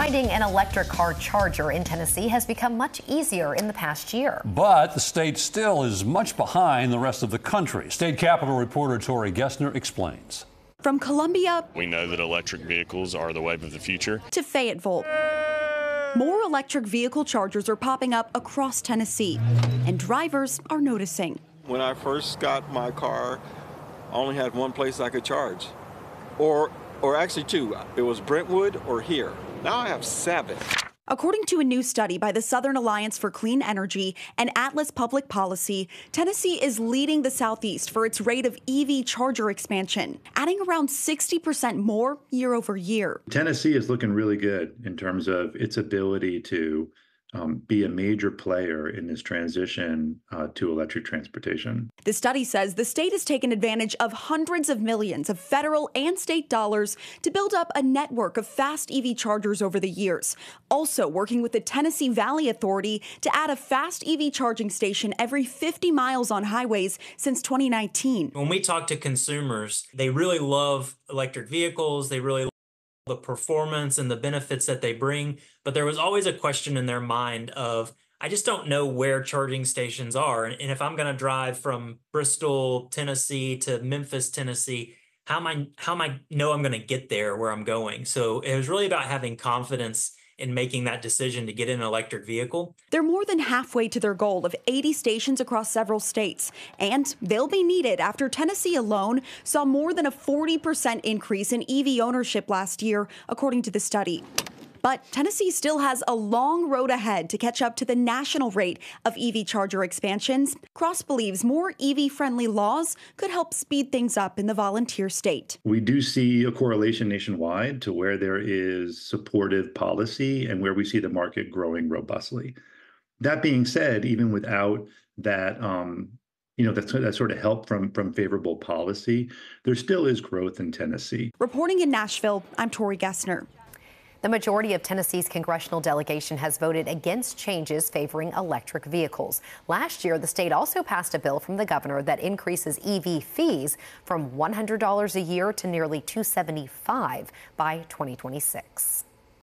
Finding an electric car charger in Tennessee has become much easier in the past year. But the state still is much behind the rest of the country. State Capitol reporter Tori Gessner explains. From Columbia, we know that electric vehicles are the wave of the future, to Fayetteville, more electric vehicle chargers are popping up across Tennessee, and drivers are noticing. When I first got my car, I only had one place I could charge, or actually two. It was Brentwood or here. Now I have 7. According to a new study by the Southern Alliance for Clean Energy and Atlas Public Policy, Tennessee is leading the Southeast for its rate of EV charger expansion, adding around 60% more year over year. Tennessee is looking really good in terms of its ability to be a major player in this transition to electric transportation. The study says the state has taken advantage of hundreds of millions of federal and state dollars to build up a network of fast EV chargers over the years. Also working with the Tennessee Valley Authority to add a fast EV charging station every 50 miles on highways since 2019. When we talk to consumers, they really love electric vehicles. They really love the performance and the benefits that they bring. But there was always a question in their mind of, I just don't know where charging stations are. And if I'm going to drive from Bristol, Tennessee to Memphis, Tennessee, how am I know I'm going to get there where I'm going? So it was really about having confidence in making that decision to get in an electric vehicle. They're more than halfway to their goal of 80 stations across several states, and they'll be needed after Tennessee alone saw more than a 40% increase in EV ownership last year, according to the study. But Tennessee still has a long road ahead to catch up to the national rate of EV charger expansions. Cross believes more EV-friendly laws could help speed things up in the volunteer state. We do see a correlation nationwide to where there is supportive policy and where we see the market growing robustly. That being said, even without that, that sort of help from favorable policy, there still is growth in Tennessee. Reporting in Nashville, I'm Tori Gessner. The majority of Tennessee's congressional delegation has voted against changes favoring electric vehicles. Last year, the state also passed a bill from the governor that increases EV fees from $100 a year to nearly $275 by 2026.